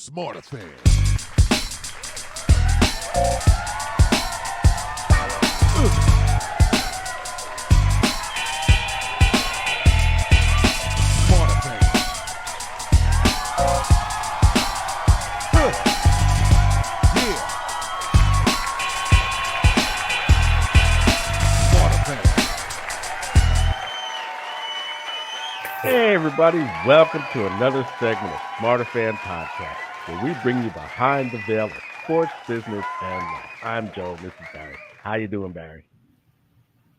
Smarterfan. Hey everybody, welcome to another segment of Smarterfan Podcast, where we bring you behind the veil of sports, business, and life. I'm Joe, this is Barry. How you doing, Barry?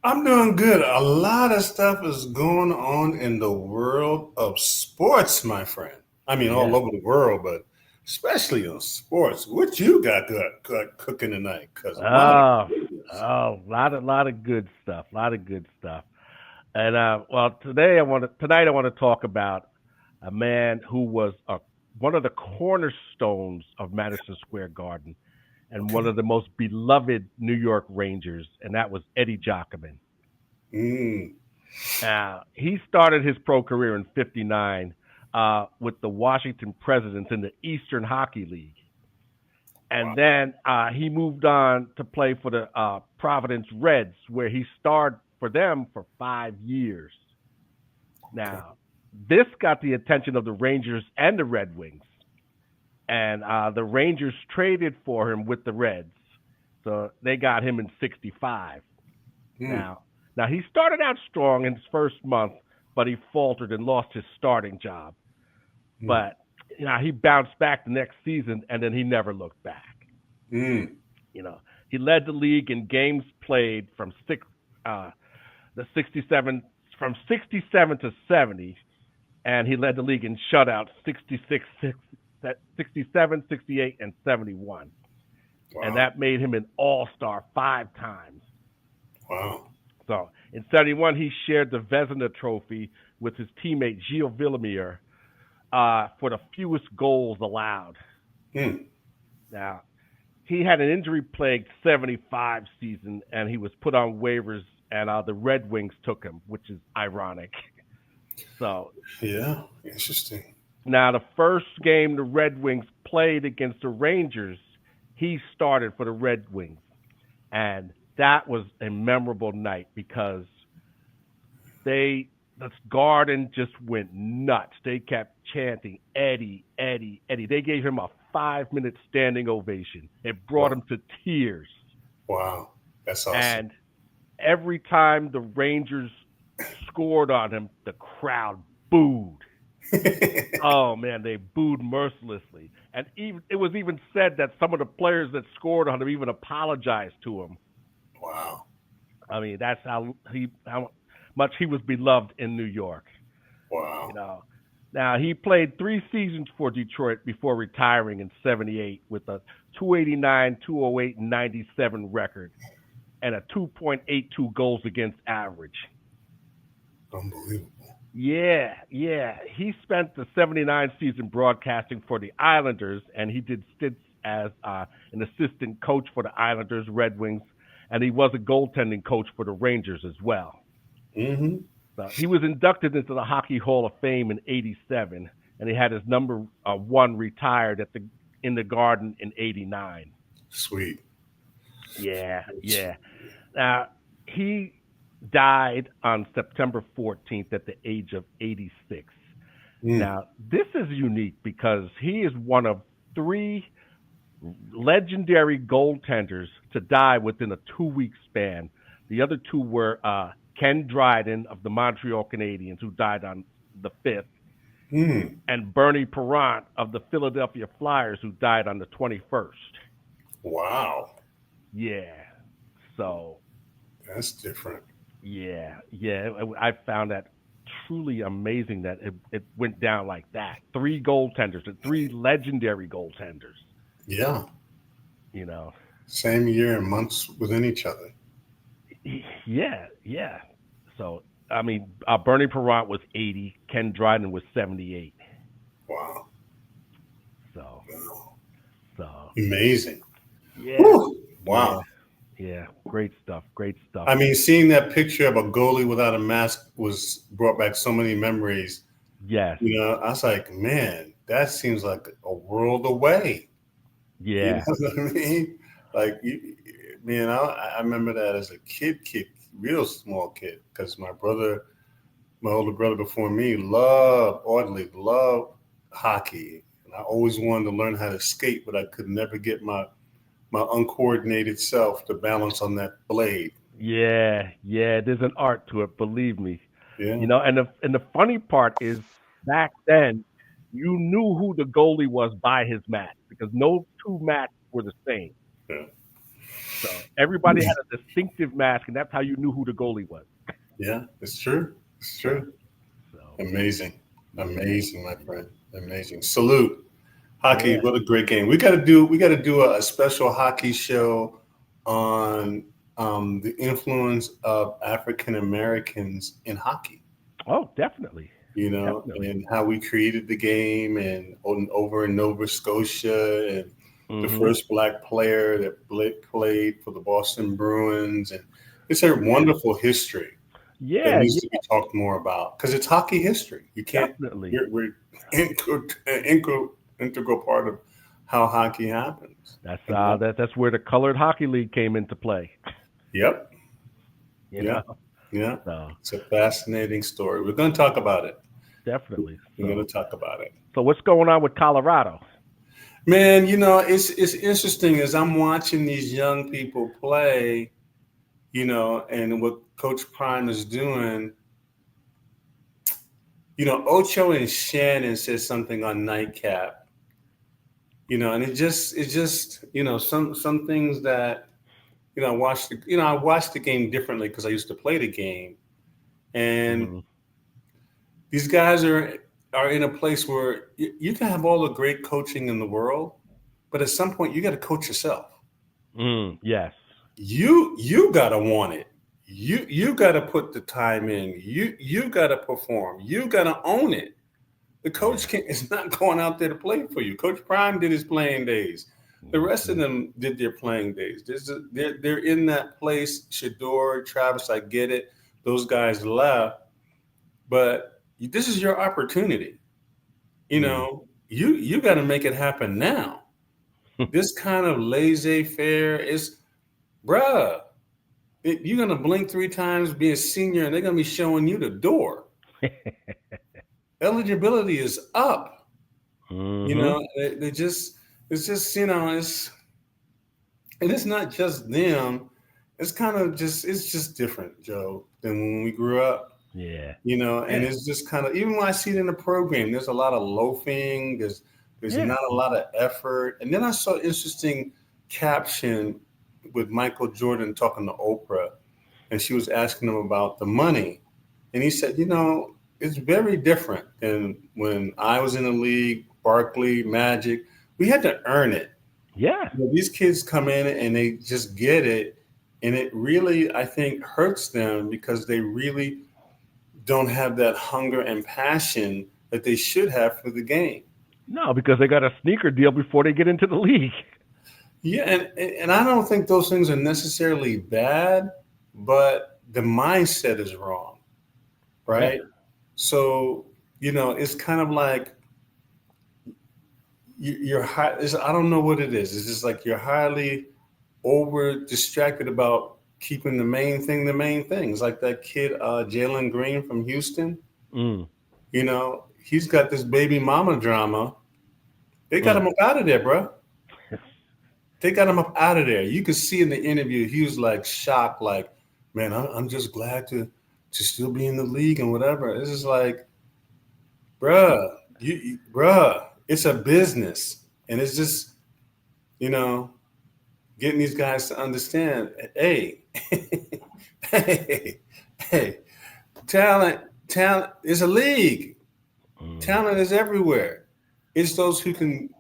I'm doing good. A lot of stuff is going on in the world of sports, my friend. I mean, all over the world, but especially on sports. What you got good cooking tonight? Because A lot of good stuff, And tonight I want to talk about a man who was one of the cornerstones of Madison Square Garden and one of the most beloved New York Rangers, and that was Eddie Giacomin. He started his pro career in '59 with the Washington Presidents in the Eastern Hockey League. And then he moved on to play for the Providence Reds, where he starred for them for 5 years. Now, this got the attention of the Rangers and the Red Wings. And the Rangers traded for him with the Reds. So they got him in '65. Now, he started out strong in his first month, but he faltered and lost his starting job. But he bounced back the next season, and then he never looked back. He led the league in games played from 67 to 70, and he led the league in shutouts 67, 68, and 71. Wow. And that made him an all-star 5 times. Wow. So in 71, he shared the Vezina Trophy with his teammate Gilles Villemire for the fewest goals allowed. Now, he had an injury-plagued 75 season, and he was put on waivers, and the Red Wings took him, which is ironic. So, yeah, interesting. Now, the first game the Red Wings played against the Rangers, he started for the Red Wings, and that was a memorable night because the Garden just went nuts. They kept chanting, Eddie, Eddie, Eddie. They gave him a 5-minute standing ovation. It brought him to tears. Wow, that's awesome. And every time the Rangers scored on him, the crowd booed. Oh, man, they booed mercilessly. And it was even said that some of the players that scored on him even apologized to him. Wow. I mean, that's how much he was beloved in New York. Wow. Now, he played 3 seasons for Detroit before retiring in '78 with a .289, .208, and .97 record and a 2.82 goals against average. Unbelievable. Yeah. He spent the '79 season broadcasting for the Islanders, and he did stints as an assistant coach for the Islanders, Red Wings, and he was a goaltending coach for the Rangers as well. So he was inducted into the Hockey Hall of Fame in '87, and he had his number 1 retired in the Garden in '89. Sweet. Yeah. Now, he died on September 14th at the age of 86. Now, this is unique because he is one of 3 legendary goaltenders to die within a 2-week span. The other 2 were Ken Dryden of the Montreal Canadiens, who died on the 5th, and Bernie Parent of the Philadelphia Flyers, who died on the 21st. Wow. Yeah. So that's different. Yeah. I found that truly amazing that it went down like that. 3 goaltenders, 3 legendary goaltenders. Yeah. Same year and months within each other. Yeah. So, I mean, Bernie Parent was 80. Ken Dryden was 78. Wow. So. Amazing. Yeah. Woo. Wow. Yeah. Great stuff. I mean, seeing that picture of a goalie without a mask brought back so many memories. Yes. I was like, man, that seems like a world away. You know Yeah. what I mean? Like, man, I remember that as a kid, real small kid, because my older brother before me, oddly loved hockey. And I always wanted to learn how to skate, but I could never get my uncoordinated self to balance on that blade. Yeah, yeah, there's an art to it, believe me. Yeah, And the funny part is back then you knew who the goalie was by his mask because no two masks were the same. yeah, So everybody had a distinctive mask, and that's how you knew who the goalie was. yeah. It's true. It's So, true. so Amazing, yeah, amazing, my friend. Amazing. Salute. Hockey, yeah. what a great game. We got to do a special hockey show on the influence of African Americans in hockey. Oh, definitely, definitely. And how we created the game and over in Nova Scotia and the Hmm. first black player that played for the Boston Bruins. And it's a Yeah, wonderful history that yeah, needs to yeah, be talked more about because it's hockey history. You can't, definitely. we're integral part of how hockey happens. That's where the colored hockey league came into play. Yep. You Yeah. know, Yeah. so It's a fascinating story. We're going to talk about it. definitely. We're going to talk about it. So what's going on with Colorado? Man, it's interesting as I'm watching these young people play, and what Coach Prime is doing. Ocho and Shannon said something on Nightcap, and it just, some things that, I watched the game differently because I used to play the game, and Hmm. these guys are in a place where you can have all the great coaching in the world, but at some point you got to coach yourself. Yes. You gotta want it. You gotta put the time in. You gotta perform. You gotta own it. The coach Yeah. can is not going out there to play for you. Coach Prime did his playing days. The rest of Hmm. them did their playing days. They're in that place. Shador, Travis, I get it. Those guys left, but this is your opportunity. Mm. You got to make it happen now. This kind of laissez-faire is, bruh. You're gonna blink three times, be a senior, and they're gonna be showing you the door. Eligibility is up. Hmm. They just it's just and it's not just them. It's kind of it's just different, Joe, than when we grew up. Yeah. And Yeah. it's just kind of even when I see it in the program, there's a lot of loafing. There's Yeah. not a lot of effort. And then I saw an interesting caption with Michael Jordan talking to Oprah, and she was asking him about the money. And he said, it's very different than when I was in the league, Barkley, Magic. We had to earn it. Yeah. These kids come in and they just get it. And it really, I think, hurts them because they really don't have that hunger and passion that they should have for the game. No, because they got a sneaker deal before they get into the league. Yeah, and I don't think those things are necessarily bad, but the mindset is wrong, Yeah. right? So, it's kind of like you're high. I don't know what it is. It's just like you're highly over distracted about keeping the main thing the main thing. It's like that kid, Jalen Green from Houston. Mm. He's got this baby mama drama. They got Mm. him up out of there, bro. They got him up out of there. You could see in the interview, he was like shocked, like, man, I'm just glad to still be in the league and whatever. It's just like, bruh, it's a business. And it's just, you know, getting these guys to understand, hey, hey, hey, talent is a league. Mm. Talent is everywhere. It's those who can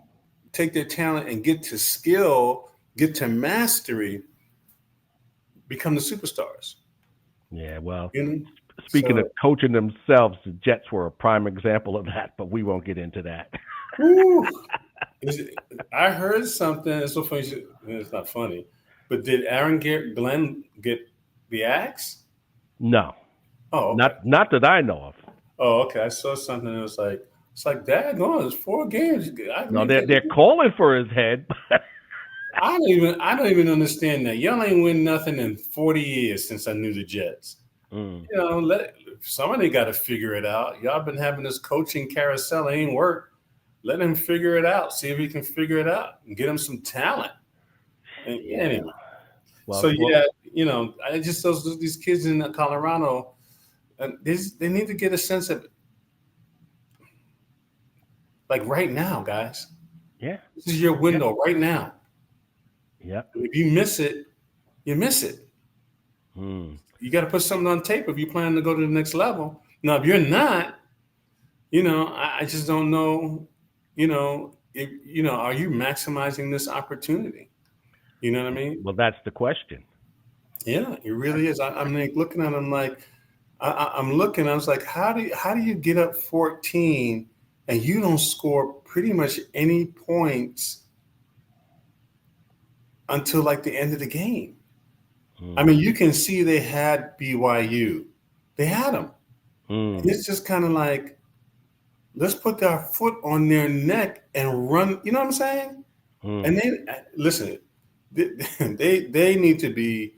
take their talent and get to skill, get to mastery, become the superstars. Yeah. Well, You know? speaking of So, coaching themselves, the Jets were a prime example of that, but we won't get into that. woo, I heard something. It's so funny. It's not funny, but did Aaron Glenn get the axe? No, Oh, okay. not that I know of. Oh, okay. I saw something that was like It's like, daggone, it's 4 games. No, they're calling for his head. I don't even understand that. Y'all ain't win nothing in 40 years since I knew the Jets. Somebody got to figure it out. Y'all been having this coaching carousel, it ain't work. Let him figure it out. See if he can figure it out and get him some talent. And, anyway. Well, so I just these kids in Colorado, they need to get a sense of, like, right now, guys. Yeah, this is your window right now. Yeah, if you miss it, you miss it. You got to put something on tape if you plan to go to the next level. Now, if you're not, I just don't know. Are you maximizing this opportunity? You know what I mean? Well, that's the question. Yeah, it really is. I'm like looking at them like I'm looking. I was like, how do you get up 14 and you don't score pretty much any points until like the end of the game? I mean, you can see they had BYU. They had them. It's just kind of like, let's put our foot on their neck and run. You know what I'm saying? And listen, they need to be.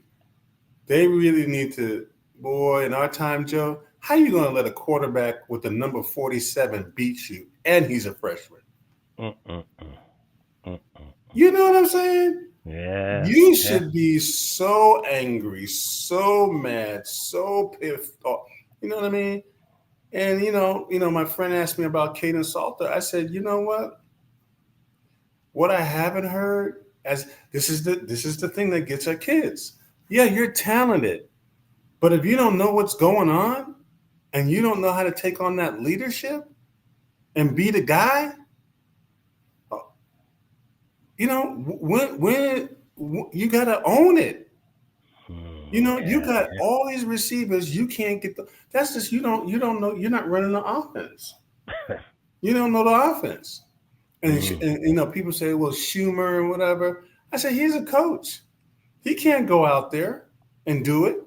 They really need to, boy, in our time, Joe, how you going to let a quarterback with the number 47 beat you? And he's a freshman. You know what I'm saying? Yeah. You should be so angry, so mad, so pissed off. You know what I mean? And, my friend asked me about Caden Salter. I said, you know what? What I haven't heard, as this is the thing that gets our kids. Yeah, you're talented, but if you don't know what's going on and you don't know how to take on that leadership and be the guy, when you got to own it. You got all these receivers, you can't get that's just, you don't know, you're not running the offense. You don't know the offense. And, people say, well, Schumer and whatever. I say, he's a coach. He can't go out there and do it.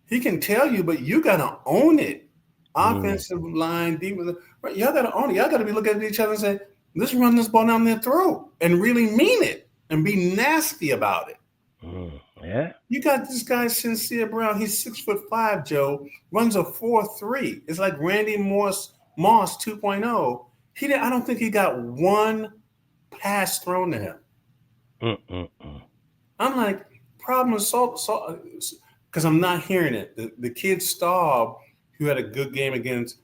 He can tell you, but you got to own it. Offensive line, defensive, right? Y'all got to own it. Y'all got to be looking at each other and say, let's run this ball down their throat and really mean it and be nasty about it. Yeah. You got this guy, Sincere Brown. He's 6'5", Joe, runs a 4.3. It's like Randy Moss 2.0. I don't think he got one pass thrown to him. I'm like, problem is because I'm not hearing it. The kid Staub, who had a good game against,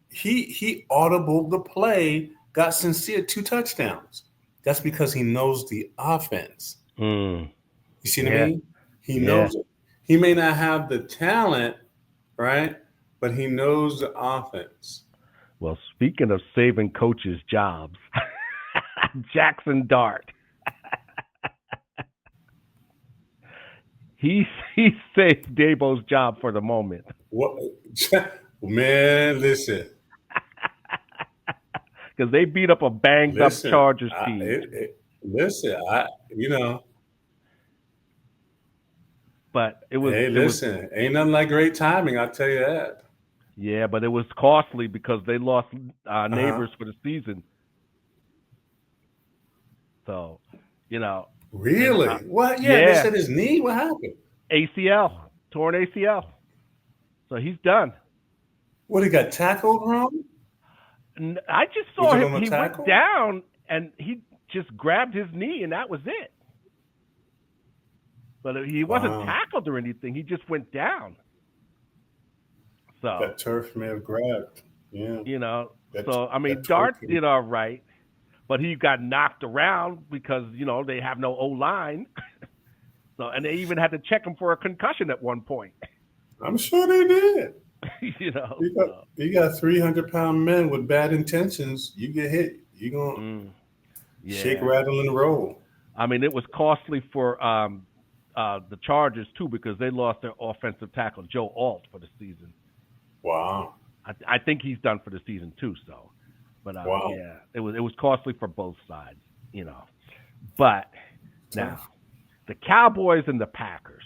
he audibled the play, got Sincere 2 touchdowns. That's because he knows the offense. You see what I mean? He knows it. He may not have the talent, right? But he knows the offense. Well, speaking of saving coaches' jobs, Jackson Dart. He saved Dabo's job for the moment. What, man? Listen, because they beat up a banged up Chargers team. But it was. Hey, listen, ain't nothing like great timing. I'll tell you that. Yeah, but it was costly because they lost Neighbors for the season. So, Really? What? Yeah, they said his knee. What happened? ACL, torn ACL. So he's done. What, he got tackled wrong? I just saw him. He went down and he just grabbed his knee, and that was it. But he wasn't tackled or anything. He just went down. So that turf may have grabbed. Yeah. Dart did all right, but he got knocked around because they have no O-line. And they even had to check him for a concussion at one point. I'm sure they did. You got 300-pound men with bad intentions. You get hit, you're gonna shake, rattle, and roll. I mean, it was costly for the Chargers too because they lost their offensive tackle Joe Alt for the season. Wow. I think he's done for the season too. So, but it was costly for both sides, But now, the Cowboys and the Packers.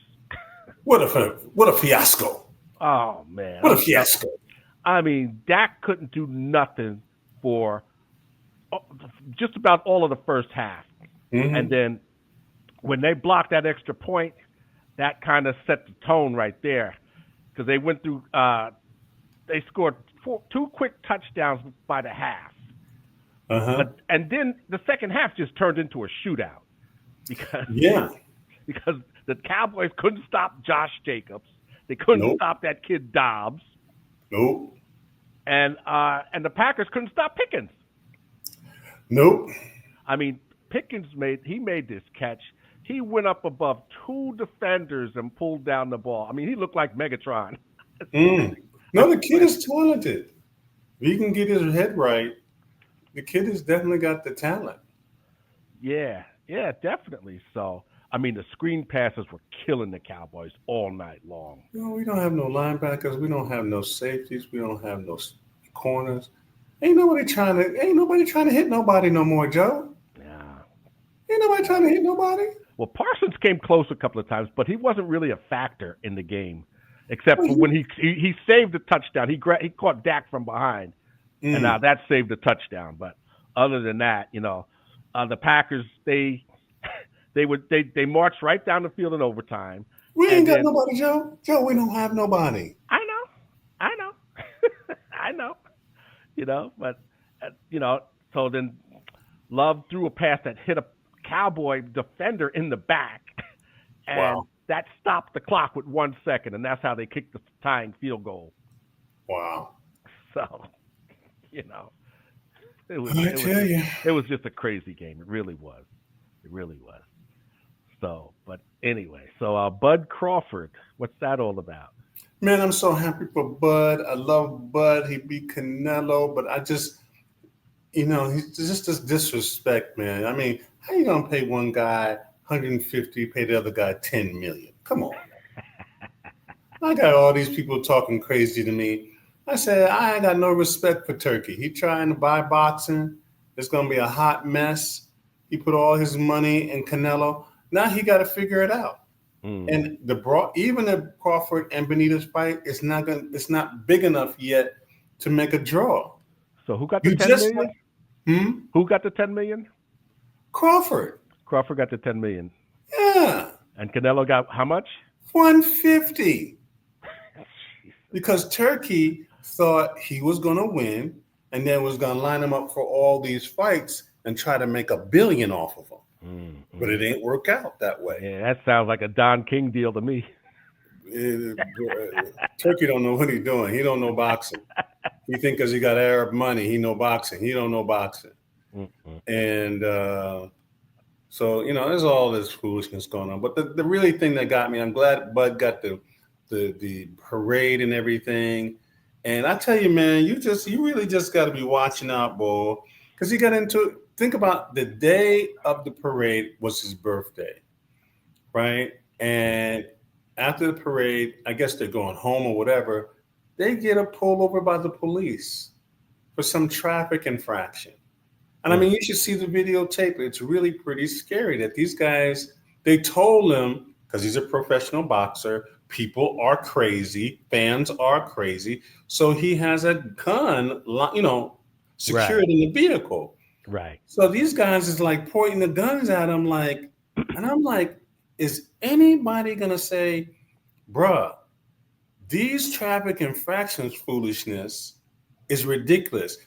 What a fiasco! Oh man, what a fiasco! I mean, Dak couldn't do nothing for just about all of the first half. And then when they blocked that extra point, that kind of set the tone right there because they went through. They scored two quick touchdowns by the half. And then the second half just turned into a shootout because the Cowboys couldn't stop Josh Jacobs. They couldn't stop that kid Dobbs. Nope. And the Packers couldn't stop Pickens. Nope. I mean, Pickens made this catch. He went up above two defenders and pulled down the ball. I mean, he looked like Megatron. No, the kid is talented. If he can get his head right, the kid has definitely got the talent. Yeah, definitely. So, I mean, the screen passes were killing the Cowboys all night long. We don't have no linebackers. We don't have no safeties. We don't have no corners. Ain't nobody trying to hit nobody no more, Joe. Yeah. Ain't nobody trying to hit nobody. Well, Parsons came close a couple of times, but he wasn't really a factor in the game, except for when he saved the touchdown. He caught Dak from behind, and that saved the touchdown. But other than that, the Packers they marched right down the field in overtime. We ain't got nobody, Joe. Joe, we don't have nobody. I know. I know. But so then Love threw a pass that hit a Cowboy defender in the back, and that stopped the clock with 1 second, and that's how they kicked the tying field goal. Wow. So, it was just a crazy game. It really was. So, but anyway, Bud Crawford, what's that all about? Man, I'm so happy for Bud. I love Bud. He beat Canelo, but I just, he's just this disrespect, man. I mean, how you gonna pay one guy 150, pay the other guy 10 million? Come on. I got all these people talking crazy to me. I said, I ain't got no respect for Turkey. He trying to buy boxing. It's gonna be a hot mess. He put all his money in Canelo. Now he got to figure it out. And even the Crawford and Benitez fight, it's not big enough yet to make a draw. So who got the 10 million? Who got the 10 million? Crawford. Crawford got the 10 million. Yeah. And Canelo got how much? 150. Because Turkey thought he was going to win and then was going to line him up for all these fights and try to make $1 billion off of him. But it ain't work out that way. Yeah, that sounds like a Don King deal to me. Turkey don't know what he's doing. He don't know boxing. He think because he got Arab money, he know boxing. He don't know boxing. And so, there's all this foolishness going on. But the really thing that got me, I'm glad Bud got the parade and everything. And I tell you, man, you really just got to be watching out, boy, because he got into. Think about the day of the parade was his birthday, right? And after the parade, I guess they're going home or whatever. They get a pull over by the police for some traffic infraction. And I mean, you should see the videotape. It's really pretty scary that these guys, they told him, because he's a professional boxer, people are crazy, fans are crazy. So he has a gun, secured in the vehicle. Right. So these guys is like pointing the guns at him and I'm like, is anybody going to say, bruh, these traffic infractions foolishness is ridiculous.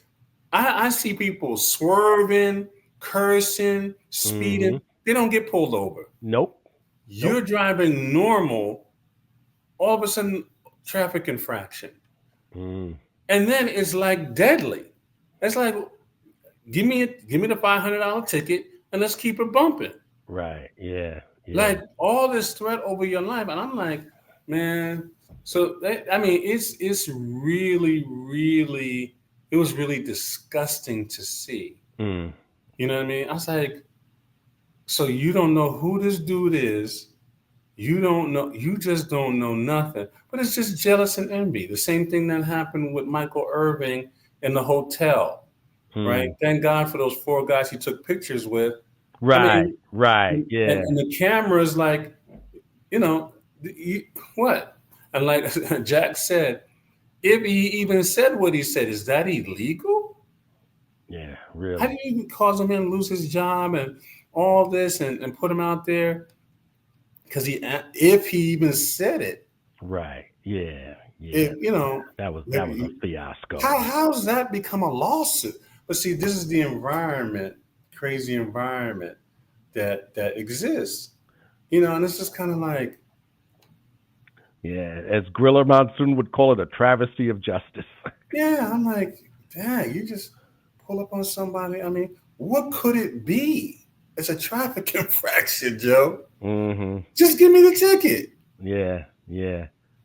I see people swerving, cursing, speeding. They don't get pulled over. Nope. You're driving normal. All of a sudden, traffic infraction. And then it's like deadly. It's like, give me the $500 ticket and let's keep it bumping. Right. Yeah. Like all this threat over your life. And I'm like, man, so it's really, really, it was really disgusting to see. You know what I mean? I was like, so you don't know who this dude is. You just don't know nothing. But it's just jealous and envy. The same thing that happened with Michael Irving in the hotel. Right. Thank God for those 4 guys he took pictures with. Right. Yeah. And the camera's like, what? And like Jack said, if he even said what he said, is that illegal? Really? How do you cause a man to lose his job and all this and put him out there? Because if he even said it, Right. Yeah. if that was a fiasco. How's that become a lawsuit? But see, this is the environment, crazy environment that exists. And it's just kind of like, yeah, as Griller Monsoon would call it, a travesty of justice. yeah, I'm like, dang, you just pull up on somebody. I mean, what could it be? It's a traffic infraction, Joe. Mm-hmm. Just give me the ticket. Yeah.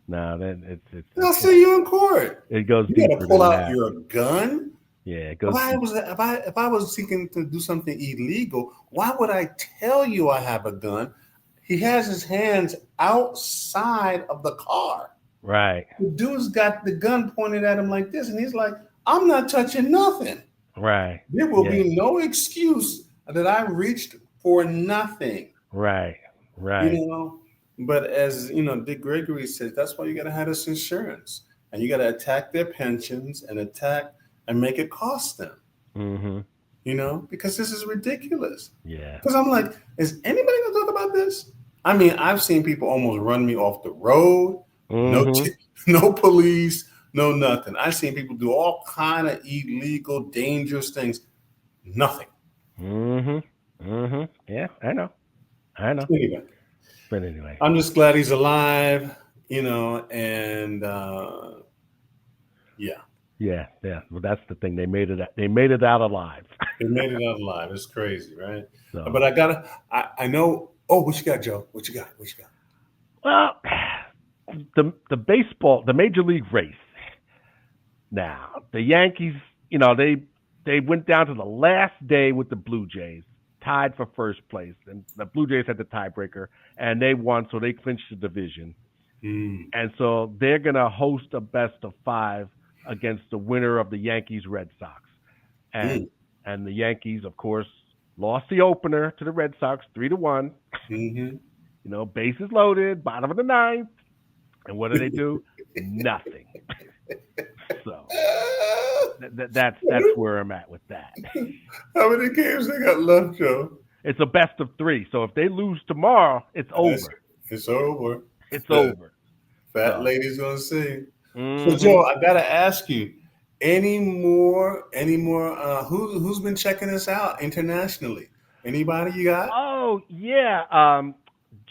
No, then it's. I'll see you in court. It goes You deeper got to pull than out that. your gun. Yeah, it goes. If I was seeking to do something illegal, why would I tell you I have a gun? He has his hands outside of the car. Right. The dude's got the gun pointed at him like this, and he's like, "I'm not touching nothing." Right. There will be no excuse that I reached for nothing. Right. But as Dick Gregory says, that's why you got to have this insurance, and you got to attack their pensions and make it cost them. Mm-hmm. Because this is ridiculous. Yeah. Because I'm like, is anybody gonna talk about this? I mean, I've seen people almost run me off the road. Mm-hmm. No police, no nothing. I've seen people do all kind of illegal, dangerous things. Nothing. Mm-hmm. Mm-hmm. Yeah, I know. Anyway. I'm just glad he's alive, and yeah. Yeah. Well, that's the thing. They made it out alive. They made it out alive. It's crazy, right? So. But I know. Oh, what you got, Joe? What you got? Well, the baseball, the major league race. Now, the Yankees, they went down to the last day with the Blue Jays, tied for first place, and the Blue Jays had the tiebreaker, and they won, so they clinched the division. And so they're gonna host a best of 5 against the winner of the Yankees Red Sox, and the Yankees, of course, lost the opener to the Red Sox 3-1. Mm-hmm. Bases loaded, bottom of the 9th, and what do? Nothing. So that's where I'm at with that. How many games they got left, Joe? It's a best of 3. So if they lose tomorrow, it's over. It's over. It's over. Fat lady's gonna see. Mm-hmm. So Joe, I gotta ask you, any more? Who's been checking us out internationally? Anybody you got? Oh yeah,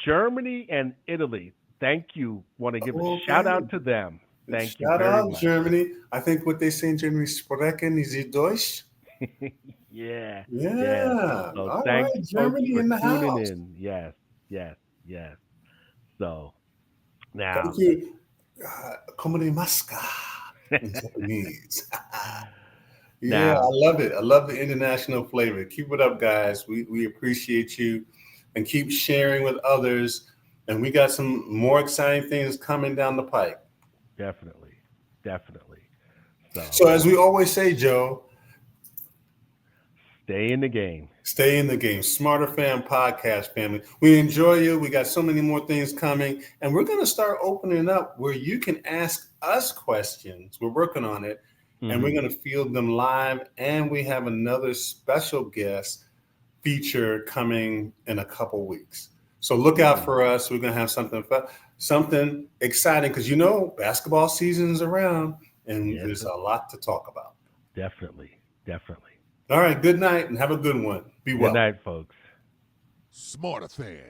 Germany and Italy. Thank you. Want to give a shout out to them. Thank you very much. Germany. I think what they say in Germany, sprechen Sie Deutsch? Yeah. So all right, Germany in the house. In. Yes. So now. Thank you. Komonimaska in Japanese. Yeah, I love it. I love the international flavor. Keep it up, guys. We appreciate you, and keep sharing with others. And we got some more exciting things coming down the pike. Definitely. So as we always say, Joe, stay in the game. Stay in the game. Smarterfan podcast family. We enjoy you. We got so many more things coming, and we're going to start opening up where you can ask us questions. We're working on it, and we're going to field them live. And we have another special guest feature coming in a couple weeks. So look out for us. We're going to have something exciting because, basketball season is around and there's a lot to talk about. Definitely. All right. Good night and have a good one. Be well. Good night, folks. Smarterfan.